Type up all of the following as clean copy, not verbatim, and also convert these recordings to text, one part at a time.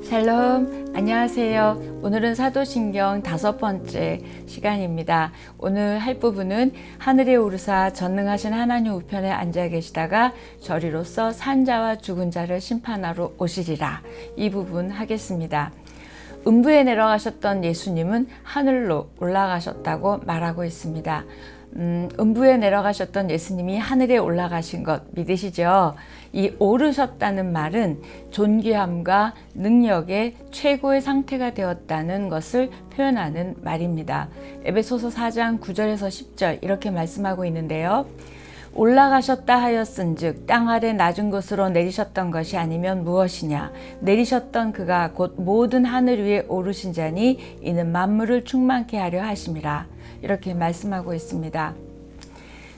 샬롬, 안녕하세요. 오늘은 사도신경 5번째 시간입니다. 오늘 할 부분은 하늘에 오르사 전능하신 하나님 우편에 앉아 계시다가 저리로서 산자와 죽은 자를 심판하러 오시리라. 이 부분 하겠습니다. 음부에 내려가셨던 예수님은 하늘로 올라가셨다고 말하고 있습니다. 음부에 내려가셨던 예수님이 하늘에 올라가신 것 믿으시죠? 이 오르셨다는 말은 존귀함과 능력의 최고의 상태가 되었다는 것을 표현하는 말입니다. 에베소서 4장 9절에서 10절 이렇게 말씀하고 있는데요. 올라가셨다 하였은즉 땅 아래 낮은 곳으로 내리셨던 것이 아니면 무엇이냐. 내리셨던 그가 곧 모든 하늘 위에 오르신 자니 이는 만물을 충만케 하려 하심이라. 이렇게 말씀하고 있습니다.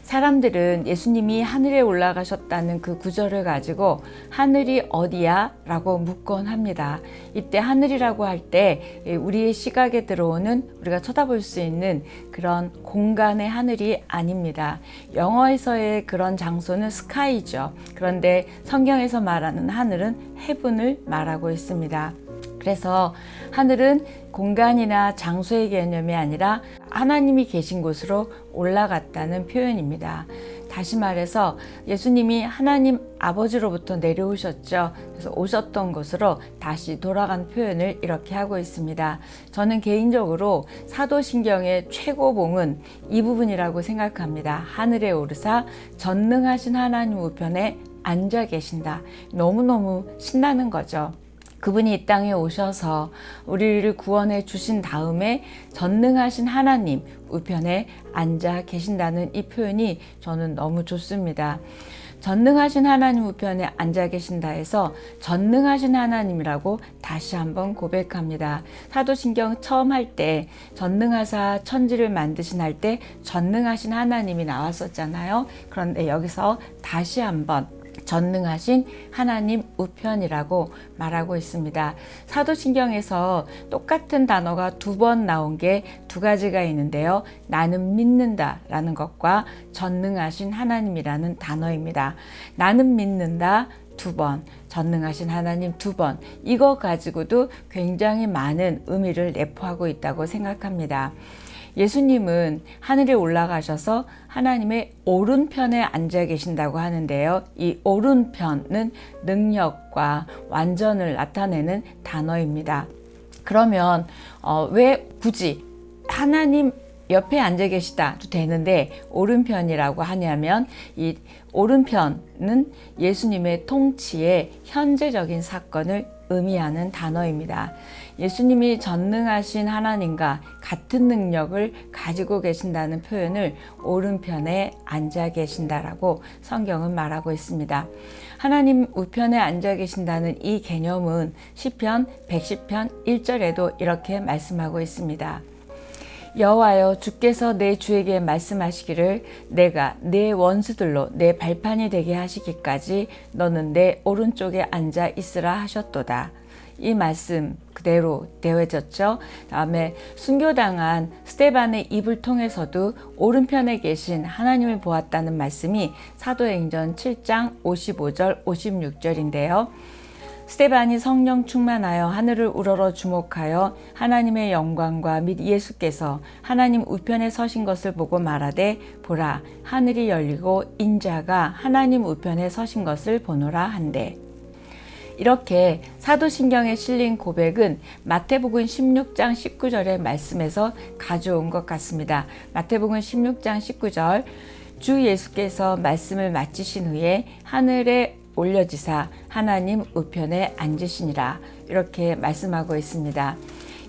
사람들은 예수님이 하늘에 올라가셨다는 그 구절을 가지고 하늘이 어디야? 라고 묻곤 합니다. 이때 하늘이라고 할 때 우리의 시각에 들어오는 우리가 쳐다볼 수 있는 그런 공간의 하늘이 아닙니다. 영어에서의 그런 장소는 스카이죠. 그런데 성경에서 말하는 하늘은 헤븐을 말하고 있습니다. 그래서 하늘은 공간이나 장소의 개념이 아니라 하나님이 계신 곳으로 올라갔다는 표현입니다. 다시 말해서 예수님이 하나님 아버지로부터 내려오셨죠. 그래서 오셨던 곳으로 다시 돌아간 표현을 이렇게 하고 있습니다. 저는 개인적으로 사도신경의 최고봉은 이 부분이라고 생각합니다. 하늘에 오르사 전능하신 하나님 우편에 앉아 계신다. 너무너무 신나는 거죠. 그분이 이 땅에 오셔서 우리를 구원해 주신 다음에 전능하신 하나님 우편에 앉아 계신다는 이 표현이 저는 너무 좋습니다. 전능하신 하나님 우편에 앉아 계신다 해서 전능하신 하나님이라고 다시 한번 고백합니다. 사도신경 처음 할 때 전능하사 천지를 만드신 할 때 전능하신 하나님이 나왔었잖아요. 그런데 여기서 다시 한번 전능하신 하나님 우편이라고 말하고 있습니다. 사도신경에서 똑같은 단어가 2번 나온 게 2가지가 있는데요. 나는 믿는다 라는 것과 전능하신 하나님이라는 단어입니다. 나는 믿는다 2번, 전능하신 하나님 2번, 이거 가지고도 굉장히 많은 의미를 내포하고 있다고 생각합니다. 예수님은 하늘에 올라가셔서 하나님의 오른편에 앉아 계신다고 하는데요. 이 오른편은 능력과 완전을 나타내는 단어입니다. 그러면 왜 굳이 하나님 옆에 앉아 계시다도 되는데 오른편이라고 하냐면 이 오른편은 예수님의 통치의 현재적인 사건을 의미하는 단어입니다. 예수님이 전능하신 하나님과 같은 능력을 가지고 계신다는 표현을 오른편에 앉아 계신다라고 성경은 말하고 있습니다. 하나님 우편에 앉아 계신다는 이 개념은 시편 110편 1절에도 이렇게 말씀하고 있습니다. 여호와여 주께서 내 주에게 말씀하시기를 내가 내 원수들로 내 발판이 되게 하시기까지 너는 내 오른쪽에 앉아 있으라 하셨도다. 이 말씀 그대로 되어졌죠. 다음에 순교당한 스데반의 입을 통해서도 오른편에 계신 하나님을 보았다는 말씀이 사도행전 7장 55절 56절인데요. 스데반이 성령 충만하여 하늘을 우러러 주목하여 하나님의 영광과 및 예수께서 하나님 우편에 서신 것을 보고 말하되 보라 하늘이 열리고 인자가 하나님 우편에 서신 것을 보노라 한대. 이렇게 사도신경에 실린 고백은 마태복음 16장 19절의 말씀에서 가져온 것 같습니다. 마태복음 16장 19절 주 예수께서 말씀을 마치신 후에 하늘에 올려지사 하나님 우편에 앉으시니라 이렇게 말씀하고 있습니다.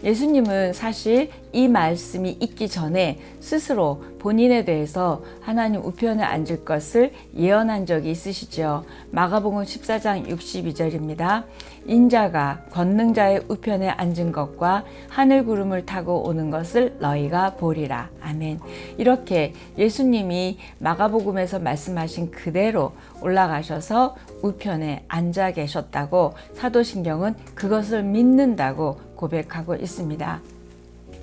예수님은 사실 이 말씀이 있기 전에 스스로 본인에 대해서 하나님 우편에 앉을 것을 예언한 적이 있으시죠. 마가복음 14장 62절입니다. 인자가 권능자의 우편에 앉은 것과 하늘 구름을 타고 오는 것을 너희가 보리라. 아멘. 이렇게 예수님이 마가복음에서 말씀하신 그대로 올라가셔서 우편에 앉아 계셨다고 사도신경은 그것을 믿는다고 고백하고 있습니다.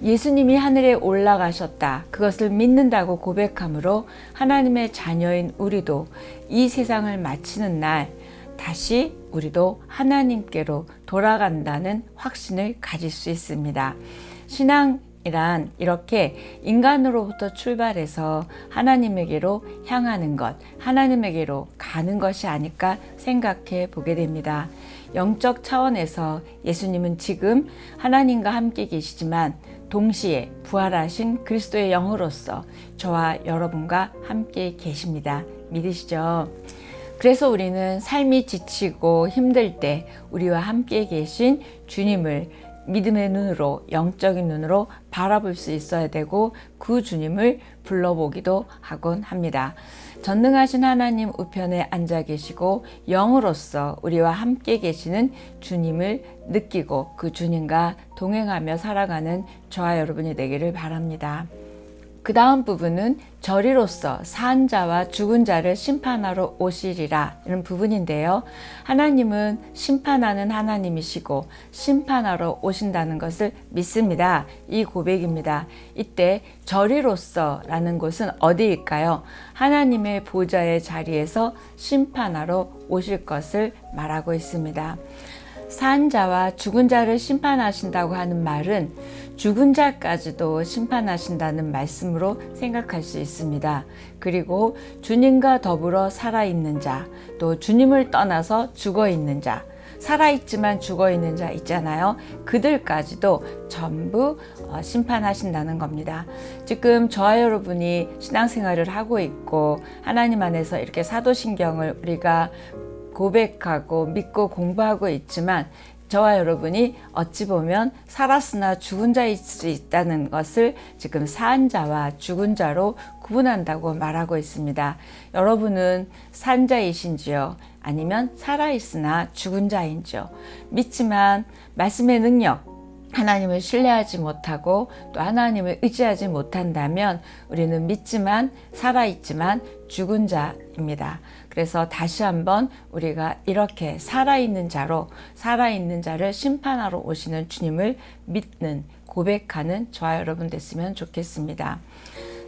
예수님이 하늘에 올라가셨다. 그것을 믿는다고 고백함으로 하나님의 자녀인 우리도 이 세상을 마치는 날 다시 우리도 하나님께로 돌아간다는 확신을 가질 수 있습니다. 신앙이란 이렇게 인간으로부터 출발해서 하나님에게로 향하는 것, 하나님에게로 가는 것이 아닐까 생각해 보게 됩니다. 영적 차원에서 예수님은 지금 하나님과 함께 계시지만 동시에 부활하신 그리스도의 영으로서 저와 여러분과 함께 계십니다. 믿으시죠? 그래서 우리는 삶이 지치고 힘들 때 우리와 함께 계신 주님을 믿음의 눈으로, 영적인 눈으로 바라볼 수 있어야 되고 그 주님을 불러보기도 하곤 합니다. 전능하신 하나님 우편에 앉아 계시고 영으로서 우리와 함께 계시는 주님을 느끼고 그 주님과 동행하며 살아가는 저와 여러분이 되기를 바랍니다. 그 다음 부분은 저리로서 산 자와 죽은 자를 심판하러 오시리라 이런 부분인데요. 하나님은 심판하는 하나님이시고 심판하러 오신다는 것을 믿습니다. 이 고백입니다. 이때 저리로서 라는 곳은 어디일까요? 하나님의 보좌의 자리에서 심판하러 오실 것을 말하고 있습니다. 산 자와 죽은 자를 심판하신다고 하는 말은 죽은 자까지도 심판하신다는 말씀으로 생각할 수 있습니다. 그리고 주님과 더불어 살아있는 자, 또 주님을 떠나서 죽어있는 자, 살아있지만 죽어있는 자 있잖아요. 그들까지도 전부 심판하신다는 겁니다. 지금 저와 여러분이 신앙생활을 하고 있고 하나님 안에서 이렇게 사도신경을 우리가 고백하고 믿고 공부하고 있지만 저와 여러분이 어찌 보면 살았으나 죽은 자일 수 있다는 것을 지금 산 자와 죽은 자로 구분한다고 말하고 있습니다. 여러분은 산 자이신지요? 아니면 살아있으나 죽은 자인지요? 믿지만 말씀의 능력, 하나님을 신뢰하지 못하고 또 하나님을 의지하지 못한다면 우리는 믿지만 살아있지만 죽은 자입니다. 그래서 다시 한번 우리가 이렇게 살아있는 자로 살아있는 자를 심판하러 오시는 주님을 믿는 고백하는 저와 여러분 됐으면 좋겠습니다.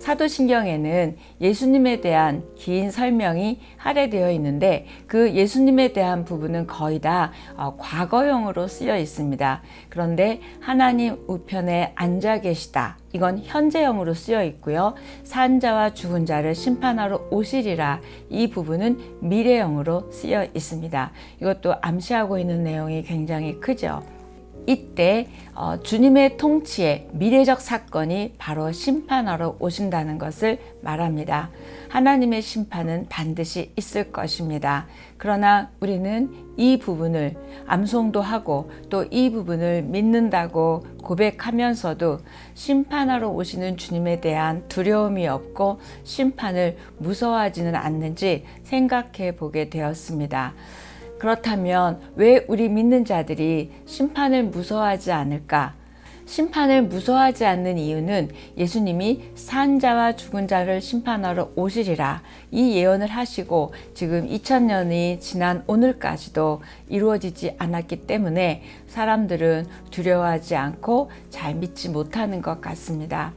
사도신경에는 예수님에 대한 긴 설명이 할애되어 있는데 그 예수님에 대한 부분은 거의 다 과거형으로 쓰여 있습니다. 그런데 하나님 우편에 앉아 계시다. 이건 현재형으로 쓰여 있고요. 산 자와 죽은 자를 심판하러 오시리라. 이 부분은 미래형으로 쓰여 있습니다. 이것도 암시하고 있는 내용이 굉장히 크죠. 이때 주님의 통치의 미래적 사건이 바로 심판하러 오신다는 것을 말합니다. 하나님의 심판은 반드시 있을 것입니다. 그러나 우리는 이 부분을 암송도 하고 또 이 부분을 믿는다고 고백하면서도 심판하러 오시는 주님에 대한 두려움이 없고 심판을 무서워하지는 않는지 생각해 보게 되었습니다. 그렇다면 왜 우리 믿는 자들이 심판을 무서워하지 않을까? 심판을 무서워하지 않는 이유는 예수님이 산 자와 죽은 자를 심판하러 오시리라 이 예언을 하시고 지금 2000년이 지난 오늘까지도 이루어지지 않았기 때문에 사람들은 두려워하지 않고 잘 믿지 못하는 것 같습니다.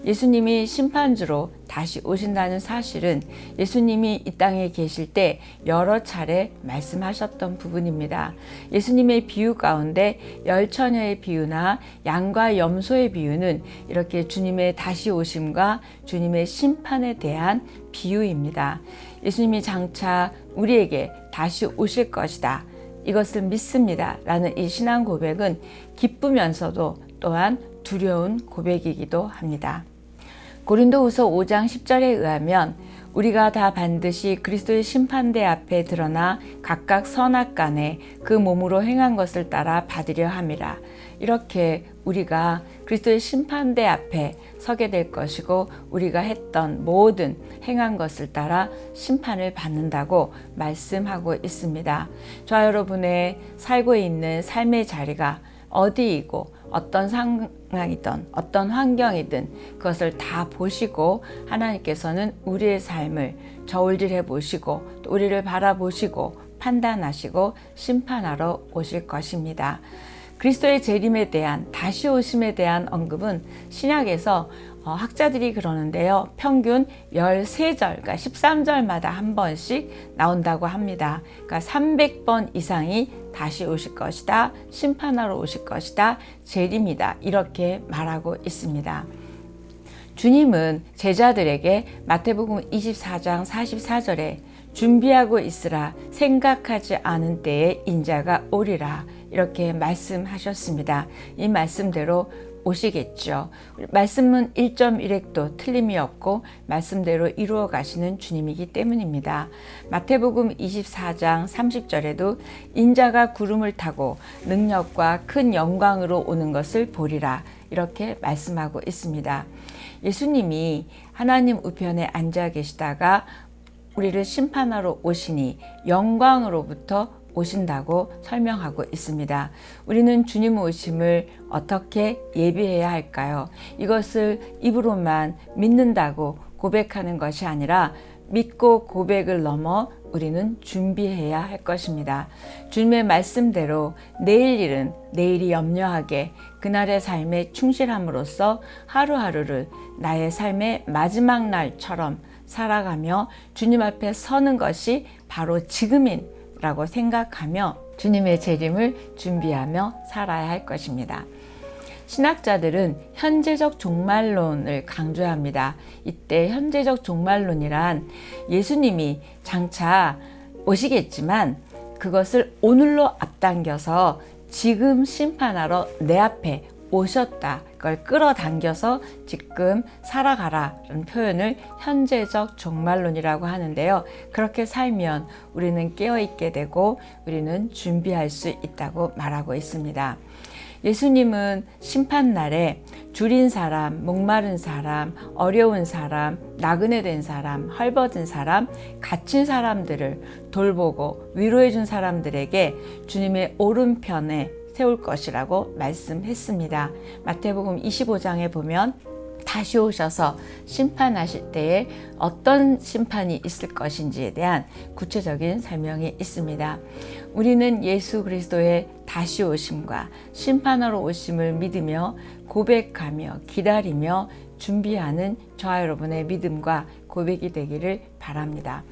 예수님이 심판주로 다시 오신다는 사실은 예수님이 이 땅에 계실 때 여러 차례 말씀하셨던 부분입니다. 예수님의 비유 가운데 열처녀의 비유나 양과 염소의 비유는 이렇게 주님의 다시 오심과 주님의 심판에 대한 비유입니다. 예수님이 장차 우리에게 다시 오실 것이다. 이것을 믿습니다. 라는 이 신앙 고백은 기쁘면서도 또한 두려운 고백이기도 합니다. 고린도후서 5장 10절에 의하면 우리가 다 반드시 그리스도의 심판대 앞에 드러나 각각 선악간에 그 몸으로 행한 것을 따라 받으려 함이라. 이렇게 우리가 그리스도의 심판대 앞에 서게 될 것이고 우리가 했던 모든 행한 것을 따라 심판을 받는다고 말씀하고 있습니다. 저와 여러분의 살고 있는 삶의 자리가 어디이고 어떤 상황이든 어떤 환경이든 그것을 다 보시고 하나님께서는 우리의 삶을 저울질해 보시고 또 우리를 바라보시고 판단하시고 심판하러 오실 것입니다. 그리스도의 재림에 대한 다시 오심에 대한 언급은 신약에서 학자들이 그러는데요. 평균 13절, 그러니까 13절마다 한 번씩 나온다고 합니다. 그러니까 300번 이상이 다시 오실 것이다, 심판하러 오실 것이다, 재림이다, 이렇게 말하고 있습니다. 주님은 제자들에게 마태복음 24장 44절에 준비하고 있으라, 생각하지 않은 때에 인자가 오리라, 이렇게 말씀하셨습니다. 이 말씀대로 오시겠죠. 말씀은 1.1획도 틀림이 없고 말씀대로 이루어 가시는 주님이기 때문입니다. 마태복음 24장 30절에도 인자가 구름을 타고 능력과 큰 영광으로 오는 것을 보리라, 이렇게 말씀하고 있습니다. 예수님이 하나님 우편에 앉아 계시다가 우리를 심판하러 오시니 영광으로부터 오신다고 설명하고 있습니다. 우리는 주님 오심을 어떻게 예비해야 할까요? 이것을 입으로만 믿는다고 고백하는 것이 아니라 믿고 고백을 넘어 우리는 준비해야 할 것입니다. 주님의 말씀대로 내일 일은 내일이 염려하게 그날의 삶에 충실함으로써 하루하루를 나의 삶의 마지막 날처럼 살아가며 주님 앞에 서는 것이 바로 지금인 라고 생각하며 주님의 재림을 준비하며 살아야 할 것입니다. 신학자들은 현재적 종말론을 강조합니다. 이때 현재적 종말론이란 예수님이 장차 오시겠지만 그것을 오늘로 앞당겨서 지금 심판하러 내 앞에 오셨다, 그걸 끌어당겨서 지금 살아가라는 표현을 현재적 종말론이라고 하는데요. 그렇게 살면 우리는 깨어있게 되고 우리는 준비할 수 있다고 말하고 있습니다. 예수님은 심판날에 줄인 사람, 목마른 사람, 어려운 사람, 나그네 된 사람, 헐벗은 사람, 갇힌 사람들을 돌보고 위로해 준 사람들에게 주님의 오른편에 세울 것이라고 말씀했습니다. 마태복음 25장에 보면 다시 오셔서 심판하실 때에 어떤 심판이 있을 것인지에 대한 구체적인 설명이 있습니다. 우리는 예수 그리스도의 다시 오심과 심판하러 오심을 믿으며 고백하며 기다리며 준비하는 저와 여러분의 믿음과 고백이 되기를 바랍니다.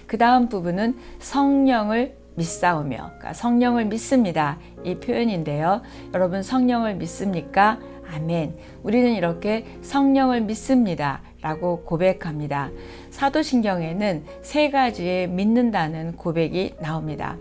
그 다음 부분은 성령을 믿사오며, 그러니까 성령을 믿습니다, 이 표현인데요. 여러분 성령을 믿습니까? 아멘. 우리는 이렇게 성령을 믿습니다 라고 고백합니다. 사도신경에는 3가지의 믿는다는 고백이 나옵니다.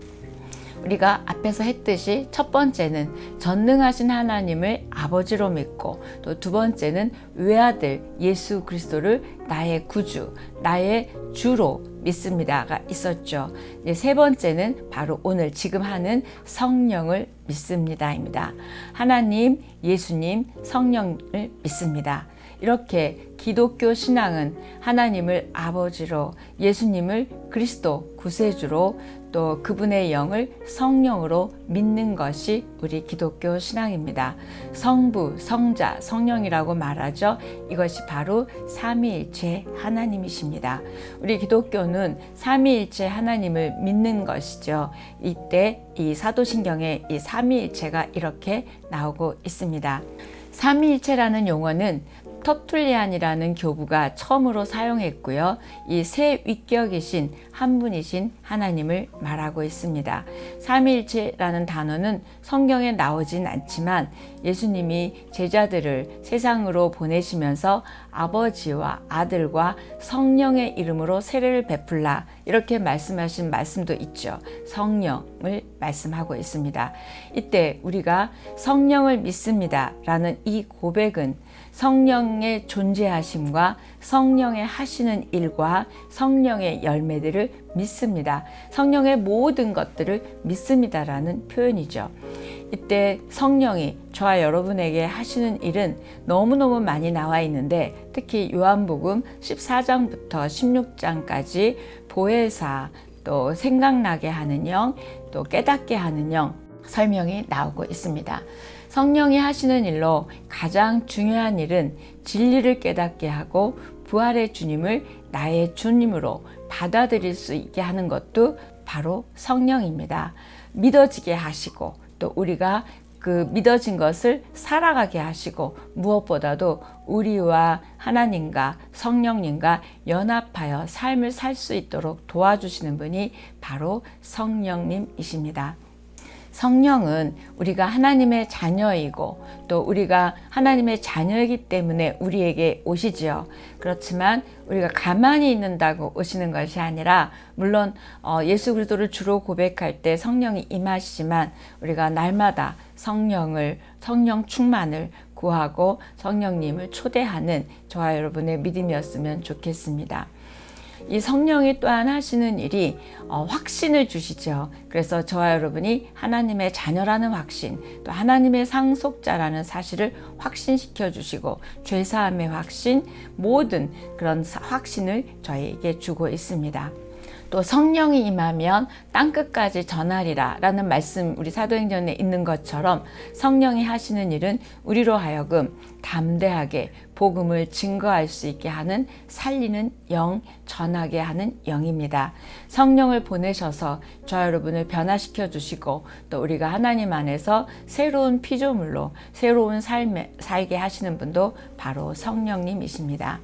우리가 앞에서 했듯이 첫 번째는 전능하신 하나님을 아버지로 믿고, 또 두 번째는 외아들 예수 그리스도를 나의 구주, 나의 주로 믿습니다가 있었죠. 세 번째는 바로 오늘 지금 하는 성령을 믿습니다입니다. 하나님, 예수님, 성령을 믿습니다. 이렇게 기독교 신앙은 하나님을 아버지로, 예수님을 그리스도 구세주로, 또 그분의 영을 성령으로 믿는 것이 우리 기독교 신앙입니다. 성부, 성자, 성령이라고 말하죠. 이것이 바로 삼위일체 하나님이십니다. 우리 기독교는 삼위일체 하나님을 믿는 것이죠. 이때 이 사도신경에 이 삼위일체가 이렇게 나오고 있습니다. 삼위일체라는 용어는 터툴리안이라는 교부가 처음으로 사용했고요. 이 세 위격이신 한 분이신 하나님을 말하고 있습니다. 삼위일체라는 단어는 성경에 나오진 않지만 예수님이 제자들을 세상으로 보내시면서 아버지와 아들과 성령의 이름으로 세례를 베풀라, 이렇게 말씀하신 말씀도 있죠. 성령을 말씀하고 있습니다. 이때 우리가 성령을 믿습니다 라는 이 고백은 성령의 존재하심과 성령의 하시는 일과 성령의 열매들을 믿습니다. 성령의 모든 것들을 믿습니다라는 표현이죠. 이때 성령이 저와 여러분에게 하시는 일은 너무너무 많이 나와 있는데, 특히 요한복음 14장부터 16장까지 보혜사, 또 생각나게 하는 영, 또 깨닫게 하는 영 설명이 나오고 있습니다. 성령이 하시는 일로 가장 중요한 일은 진리를 깨닫게 하고 부활의 주님을 나의 주님으로 받아들일 수 있게 하는 것도 바로 성령입니다. 믿어지게 하시고, 또 우리가 그 믿어진 것을 살아가게 하시고 무엇보다도 우리와 하나님과 성령님과 연합하여 삶을 살 수 있도록 도와주시는 분이 바로 성령님이십니다. 성령은 우리가 하나님의 자녀이고 또 우리가 하나님의 자녀이기 때문에 우리에게 오시지요. 그렇지만 우리가 가만히 있는다고 오시는 것이 아니라 물론 예수 그리스도를 주로 고백할 때 성령이 임하시지만 우리가 날마다 성령 충만을 구하고 성령님을 초대하는 저와 여러분의 믿음이었으면 좋겠습니다. 이 성령이 또한 하시는 일이 확신을 주시죠. 그래서 저와 여러분이 하나님의 자녀라는 확신, 또 하나님의 상속자라는 사실을 확신시켜 주시고 죄사함의 확신, 모든 그런 확신을 저희에게 주고 있습니다. 또 성령이 임하면 땅끝까지 전하리라 라는 말씀 우리 사도행전에 있는 것처럼 성령이 하시는 일은 우리로 하여금 담대하게 복음을 증거할 수 있게 하는 살리는 영, 전하게 하는 영입니다. 성령을 보내셔서 저와 여러분을 변화시켜 주시고 또 우리가 하나님 안에서 새로운 피조물로 새로운 삶에 살게 하시는 분도 바로 성령님이십니다.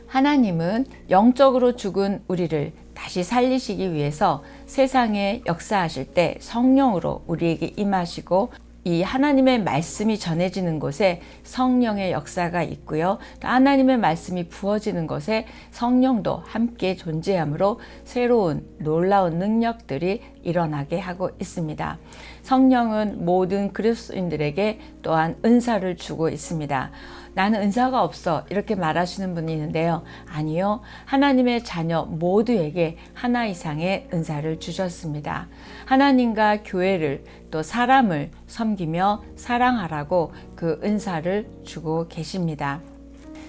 하나님은 영적으로 죽은 우리를 다시 살리시기 위해서 세상에 역사하실 때 성령으로 우리에게 임하시고 이 하나님의 말씀이 전해지는 곳에 성령의 역사가 있고요. 또 하나님의 말씀이 부어지는 곳에 성령도 함께 존재하므로 새로운 놀라운 능력들이 일어나게 하고 있습니다. 성령은 모든 그리스도인들에게 또한 은사를 주고 있습니다. 나는 은사가 없어 이렇게 말하시는 분이 있는데요. 아니요. 하나님의 자녀 모두에게 하나 이상의 은사를 주셨습니다. 하나님과 교회를 또 사람을 섬기며 사랑하라고 그 은사를 주고 계십니다.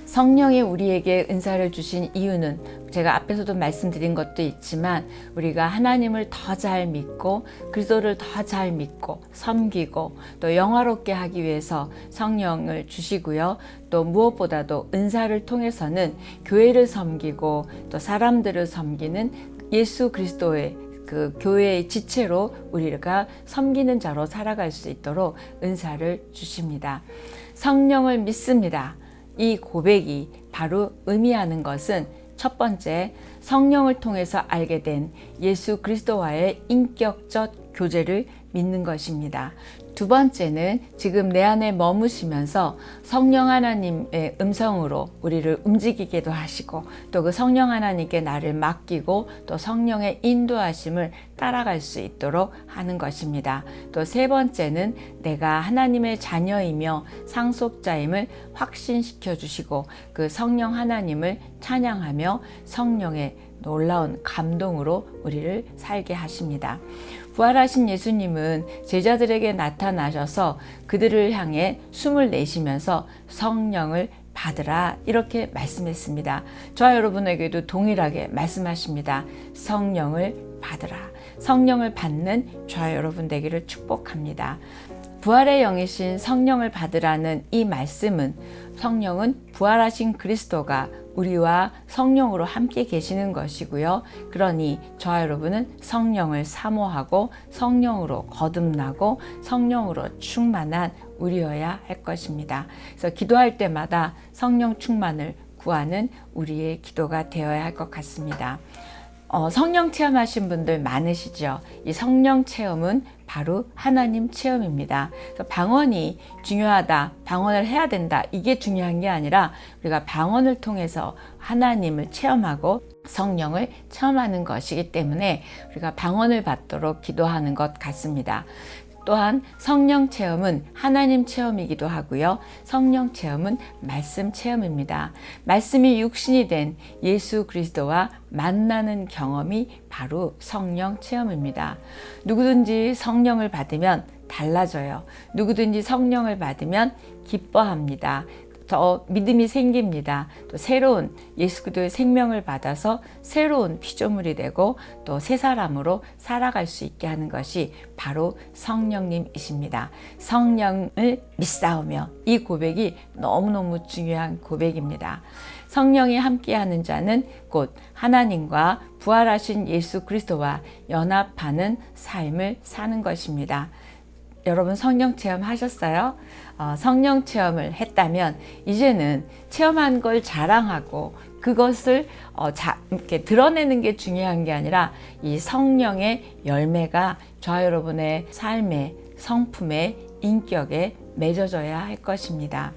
성령이 우리에게 은사를 주신 이유는 제가 앞에서도 말씀드린 것도 있지만 우리가 하나님을 더 잘 믿고 그리스도를 더 잘 믿고 섬기고 또 영화롭게 하기 위해서 성령을 주시고요. 또 무엇보다도 은사를 통해서는 교회를 섬기고 또 사람들을 섬기는 예수 그리스도의 그 교회의 지체로 우리가 섬기는 자로 살아갈 수 있도록 은사를 주십니다. 성령을 믿습니다. 이 고백이 바로 의미하는 것은 첫 번째, 성령을 통해서 알게 된 예수 그리스도와의 인격적 교제를 믿는 것입니다. 두 번째는 지금 내 안에 머무시면서 성령 하나님의 음성으로 우리를 움직이기도 하시고 또 그 성령 하나님께 나를 맡기고 또 성령의 인도하심을 따라갈 수 있도록 하는 것입니다. 또 세 번째는 내가 하나님의 자녀이며 상속자임을 확신시켜 주시고 그 성령 하나님을 찬양하며 성령의 놀라운 감동으로 우리를 살게 하십니다. 부활하신 예수님은 제자들에게 나타나셔서 그들을 향해 숨을 내쉬면서 성령을 받으라 이렇게 말씀했습니다. 저와 여러분에게도 동일하게 말씀하십니다. 성령을 받으라. 성령을 받는 저와 여러분 되기를 축복합니다. 부활의 영이신 성령을 받으라는 이 말씀은 성령은 부활하신 그리스도가 우리와 성령으로 함께 계시는 것이고요. 그러니 저와 여러분은 성령을 사모하고 성령으로 거듭나고 성령으로 충만한 우리여야 할 것입니다. 그래서 기도할 때마다 성령 충만을 구하는 우리의 기도가 되어야 할 것 같습니다. 성령 체험하신 분들 많으시죠? 이 성령 체험은 바로 하나님 체험입니다. 그래서 방언이 중요하다, 방언을 해야 된다, 이게 중요한 게 아니라 우리가 방언을 통해서 하나님을 체험하고 성령을 체험하는 것이기 때문에 우리가 방언을 받도록 기도하는 것 같습니다. 또한 성령 체험은 하나님 체험이기도 하고요. 성령 체험은 말씀 체험입니다. 말씀이 육신이 된 예수 그리스도와 만나는 경험이 바로 성령 체험입니다. 누구든지 성령을 받으면 달라져요. 누구든지 성령을 받으면 기뻐합니다. 더 믿음이 생깁니다. 또 새로운 예수 그리스도의 생명을 받아서 새로운 피조물이 되고 또 새 사람으로 살아갈 수 있게 하는 것이 바로 성령님이십니다. 성령을 믿사오며 이 고백이 너무너무 중요한 고백입니다. 성령이 함께하는 자는 곧 하나님과 부활하신 예수 그리스도와 연합하는 삶을 사는 것입니다. 여러분 성령 체험 하셨어요? 성령 체험을 했다면 이제는 체험한 걸 자랑하고 그것을 이렇게 드러내는 게 중요한 게 아니라 이 성령의 열매가 저와 여러분의 삶의 성품의 인격에 맺어져야 할 것입니다.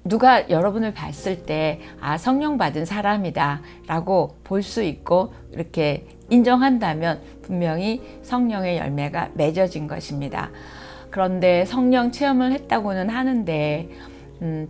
누가 여러분을 봤을 때 성령 받은 사람이다 라고 볼 수 있고 이렇게 인정한다면 분명히 성령의 열매가 맺어진 것입니다. 그런데 성령 체험을 했다고는 하는데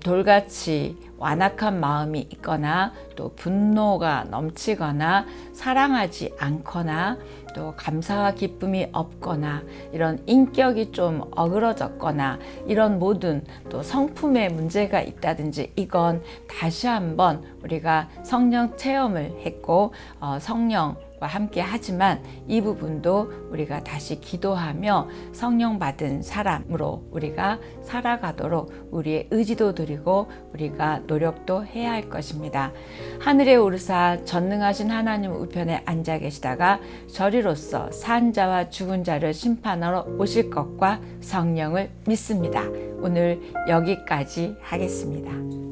돌같이 완악한 마음이 있거나 또 분노가 넘치거나 사랑하지 않거나 또 감사와 기쁨이 없거나 이런 인격이 좀 어그러졌거나 이런 모든 또 성품에 문제가 있다든지 이건 다시 한번 우리가 성령 체험을 했고 성령과 함께 하지만 이 부분도 우리가 다시 기도하며 성령 받은 사람으로 우리가 살아가도록 우리의 의지도 드리고 우리가 노력도 해야 할 것입니다. 하늘에 오르사 전능하신 하나님 우편에 앉아 계시다가 저리로서 산 자와 죽은 자를 심판하러 오실 것과 성령을 믿습니다. 오늘 여기까지 하겠습니다.